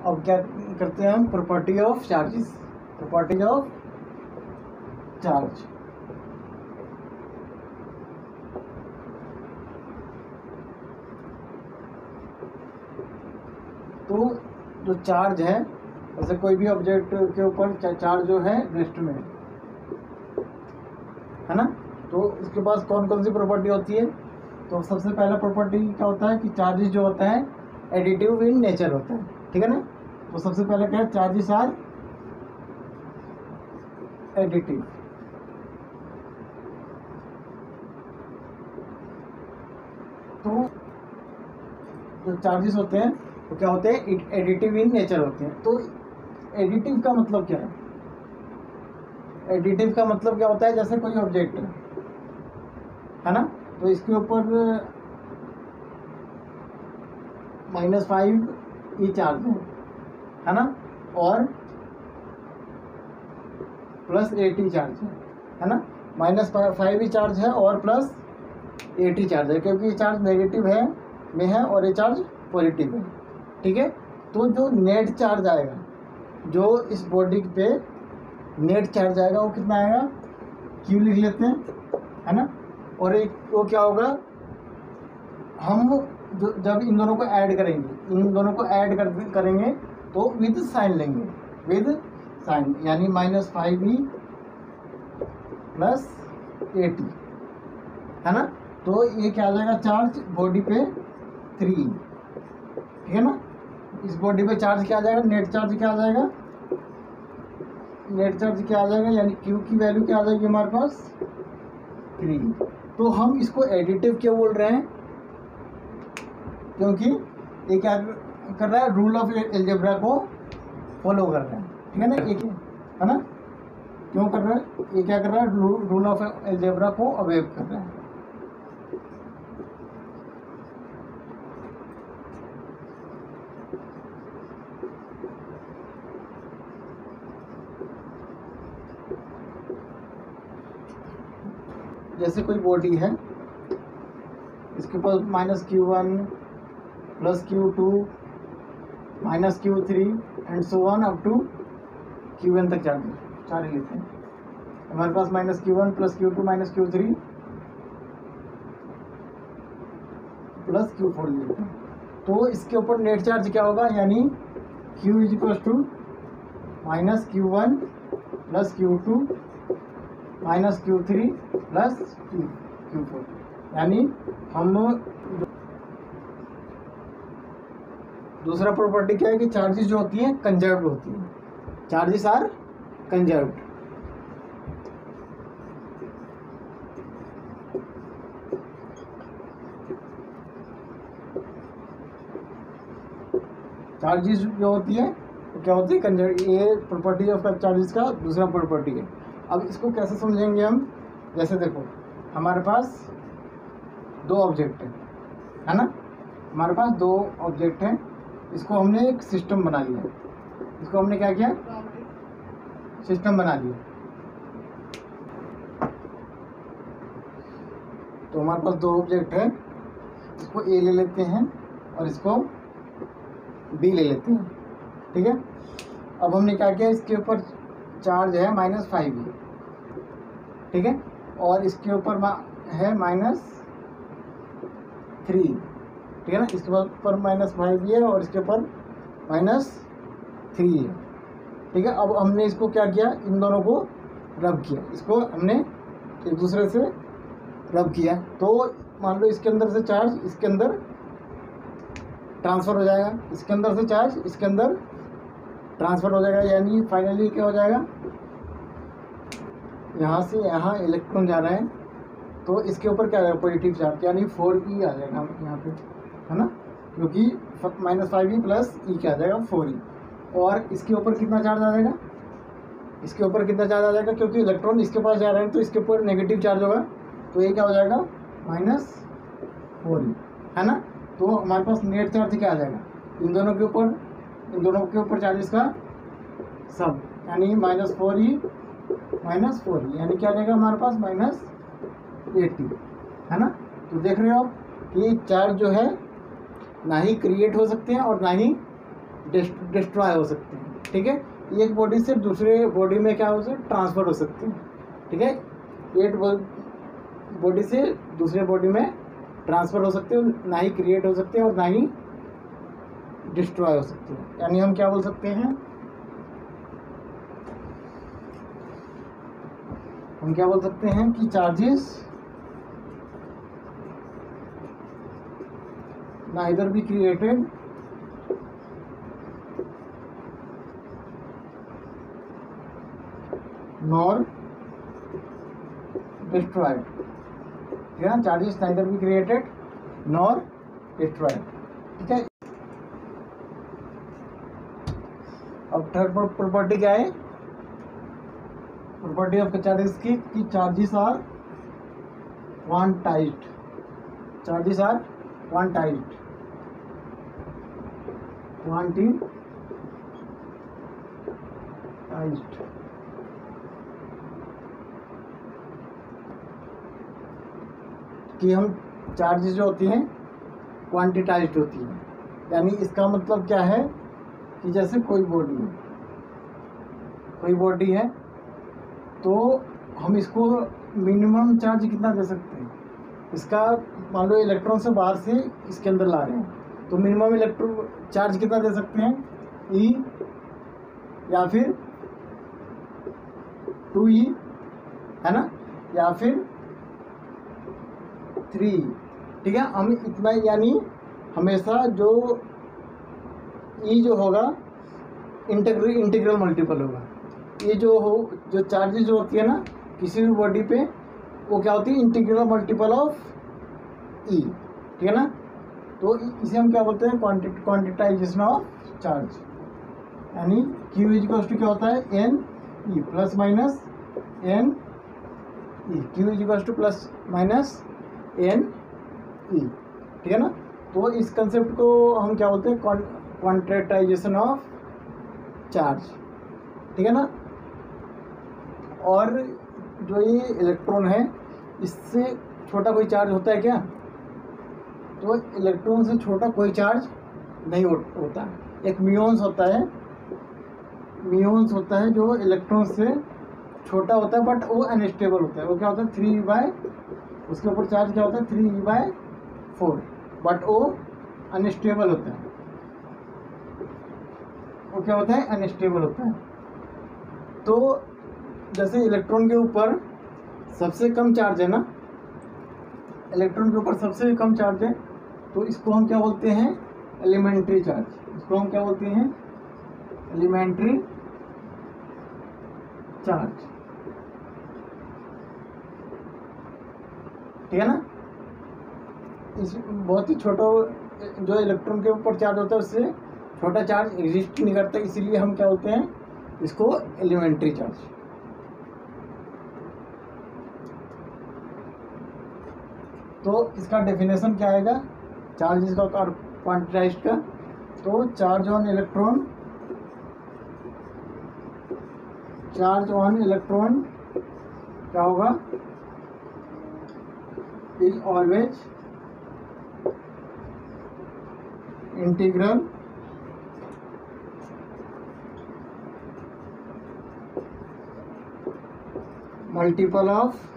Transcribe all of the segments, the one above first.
अब क्या करते हैं हम, property of charges, property of charge. तो जो चार्ज है, जैसे कोई भी ऑब्जेक्ट के ऊपर चार्ज जो है रेस्ट में है ना, तो इसके पास कौन कौन सी प्रॉपर्टी होती है। तो सबसे पहला प्रॉपर्टी क्या होता है कि चार्जेस जो होता है एडिटिव इन नेचर होता है, ठीक है ना। तो सबसे पहले क्या है, चार्जेस आर एडिटिव। तो जो चार्जेस होते हैं तो क्या होते हैं, एडिटिव इन नेचर होते हैं। तो एडिटिव का मतलब क्या है, एडिटिव का मतलब क्या होता है, जैसे कोई ऑब्जेक्ट है ना, तो इसके ऊपर -5 ई चार्ज है ना, और +80 चार्ज है ना। -5 ई चार्ज है और +80 चार्ज है, क्योंकि ये चार्ज नेगेटिव है और ये चार्ज पॉजिटिव है, ठीक है। तो जो नेट चार्ज आएगा, जो इस बॉडी पे नेट चार्ज आएगा वो कितना आएगा, क्यू लिख लेते हैं, है ना। और एक वो क्या होगा, हम जो जब इन दोनों को ऐड करेंगे, इन दोनों को ऐड करेंगे तो विद साइन लेंगे, विद साइन, यानी -5e +80 है ना। तो ये क्या आ जाएगा, चार्ज बॉडी पे 3, ठीक है ना। इस बॉडी पे चार्ज क्या आ जाएगा, नेट चार्ज क्या आ जाएगा, नेट चार्ज क्या आ जाएगा, यानी क्यू की वैल्यू क्या आ जाएगी हमारे पास 3। तो हम इसको एडिटिव क्यों बोल रहे हैं, क्योंकि ये क्या कर रहा है, रूल ऑफ अलजेब्रा को फॉलो कर रहा है, ठीक है ना। एक है ना, क्यों कर रहा है, ये क्या कर रहा है, रूल ऑफ अलजेब्रा को अवेव कर रहा है। जैसे कोई बॉडी है, इसके पास -Q1 +Q2 -Q3 and so on up to Qn तक चार्ज लेते हैं। हमारे पास -Q1 +Q2 -Q3 +Q4 लेते हैं। तो इसके ऊपर नेट चार्ज क्या होगा, यानी Q = -Q1 +Q2 -Q3 +Q4, यानी हम दूसरा प्रॉपर्टी क्या है कि चार्जेस जो होती हैं कंजर्व्ड होती हैं, चार्जेस आर कंजर्व्ड। चार्जेस जो होती है तो क्या होती है, कंजर्व्ड। ये प्रॉपर्टी ऑफ चार्जेस का दूसरा प्रॉपर्टी है। अब इसको कैसे समझेंगे हम, जैसे देखो हमारे पास 2 ऑब्जेक्ट है ना, हमारे पास 2 ऑब्जेक्ट हैं, इसको हमने एक सिस्टम बना लिया, इसको हमने क्या किया, सिस्टम बना लिया। तो हमारे पास 2 ऑब्जेक्ट है, इसको ए ले लेते हैं और इसको बी ले लेते हैं, ठीक है। अब हमने क्या किया, इसके ऊपर चार्ज है -5e, ठीक है, और इसके ऊपर है -3, ठीक है ना। इसके ऊपर -5e है और इसके ऊपर -3 है, ठीक है। अब हमने इसको क्या किया, इन दोनों को रब किया, इसको हमने एक दूसरे से रब किया। तो मान लो इसके अंदर से चार्ज इसके अंदर ट्रांसफ़र हो जाएगा, इसके अंदर से चार्ज इसके अंदर ट्रांसफ़र हो जाएगा, यानी फाइनली क्या हो जाएगा, यहाँ से यहाँ इलेक्ट्रॉन जा रहे हैं, तो इसके ऊपर क्या आएगा, पॉजिटिव चार्ज, यानी 4e आ जाएगा यहाँ पे, है ना, क्योंकि -5e + e क्या आ जाएगा 4e। और इसके ऊपर कितना चार्ज आ जाएगा, इसके ऊपर कितना चार्ज आ जाएगा, क्योंकि इलेक्ट्रॉन इसके पास जा रहे हैं तो इसके ऊपर नेगेटिव चार्ज होगा, तो ये क्या हो जाएगा -4e, है ना। तो हमारे पास नेट चार्ज क्या आ जाएगा, इन दोनों के ऊपर चार्जेस का सब, यानी -4e यानी क्या आ जाएगा हमारे पास -80, है ना। तो देख रहे हो आप कि चार्ज जो है ना ही क्रिएट हो सकते हैं और ना ही डिस्ट्रॉय हो सकते हैं, ठीक है। एक बॉडी से दूसरे बॉडी में क्या हो सकता है, ट्रांसफर हो सकते हैं, ठीक है। एक बॉडी से दूसरे बॉडी में ट्रांसफर हो सकते हैं, ना ही क्रिएट हो सकते हैं और ना ही डिस्ट्रॉय हो सकते हैं। यानी हम क्या बोल सकते हैं, हम क्या बोल सकते हैं कि charges neither be created nor destroyed, ठीक है। Charges neither be created nor destroyed, ठीक है। अब थर्ड प्रॉपर्टी क्या है, प्रॉपर्टी ऑफ चार्जेस की charges are quantized, charges are quantized, कि हम चार्जेस जो होती हैं क्वांटिटाइज्ड होती हैं। यानी इसका मतलब क्या है कि जैसे कोई बॉडी है तो हम इसको मिनिमम चार्ज कितना दे सकते हैं, इसका मान लो इलेक्ट्रॉन से बाहर से इसके अंदर ला रहे हैं तो मिनिमम इलेक्ट्रॉन चार्ज कितना दे सकते हैं, E या फिर 2E, है ना, या फिर 3, ठीक है। हम इतना, यानी हमेशा जो E जो होगा इंटीग्रल मल्टीपल होगा। ये जो चार्जेस जो होती है ना किसी भी बॉडी पे, वो क्या होती है, इंटीग्रल मल्टीपल ऑफ E, ठीक है ना। तो इसे हम क्या बोलते हैं, क्वांटिटाइजेशन ऑफ चार्ज। यानी Q इक्वल्स टू क्या होता है, NE plus minus NE, Q equals two plus minus NE, ठीक है ना। तो इस कंसेप्ट को हम क्या बोलते हैं, क्वांटिटाइजेशन ऑफ चार्ज, ठीक है ना। और जो ये इलेक्ट्रॉन है इससे छोटा कोई चार्ज होता है क्या, तो इलेक्ट्रॉन से छोटा कोई चार्ज नहीं होता है। एक म्यून्स होता है जो इलेक्ट्रॉन से छोटा होता है बट वो अनस्टेबल होता है। वो क्या होता है, 3/, उसके ऊपर चार्ज क्या होता है 3/4, बट वो अनस्टेबल होता है। वो क्या होता है, अनस्टेबल होता है। तो जैसे इलेक्ट्रॉन के ऊपर सबसे कम चार्ज है ना, इलेक्ट्रॉन के ऊपर सबसे कम चार्ज है, तो इसको हम क्या बोलते हैं, एलिमेंट्री चार्ज। इसको हम क्या बोलते हैं, एलिमेंट्री चार्ज, ठीक है ना। इस बहुत ही छोटा जो इलेक्ट्रॉन के ऊपर चार्ज होता है उससे छोटा चार्ज एग्जिस्ट नहीं करता, इसीलिए हम क्या बोलते हैं इसको, एलिमेंट्री चार्ज। तो इसका डेफिनेशन क्या आएगा, चार्जेस का और क्वांटिटाइज्ड का। तो चार्ज ऑन इलेक्ट्रॉन क्या होगा, is always integral multiple of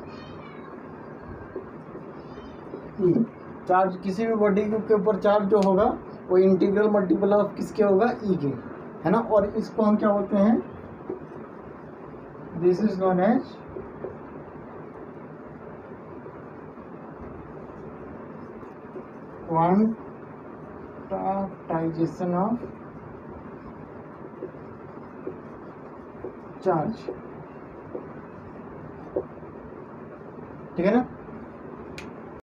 E। Charge किसी भी बॉडी के ऊपर चार्ज जो होगा वो इंटीग्रल मल्टीपल ऑफ किसके होगा, E के, है ना। और इसको हम क्या बोलते हैं, this is known as quantization of charge, ठीक है ना।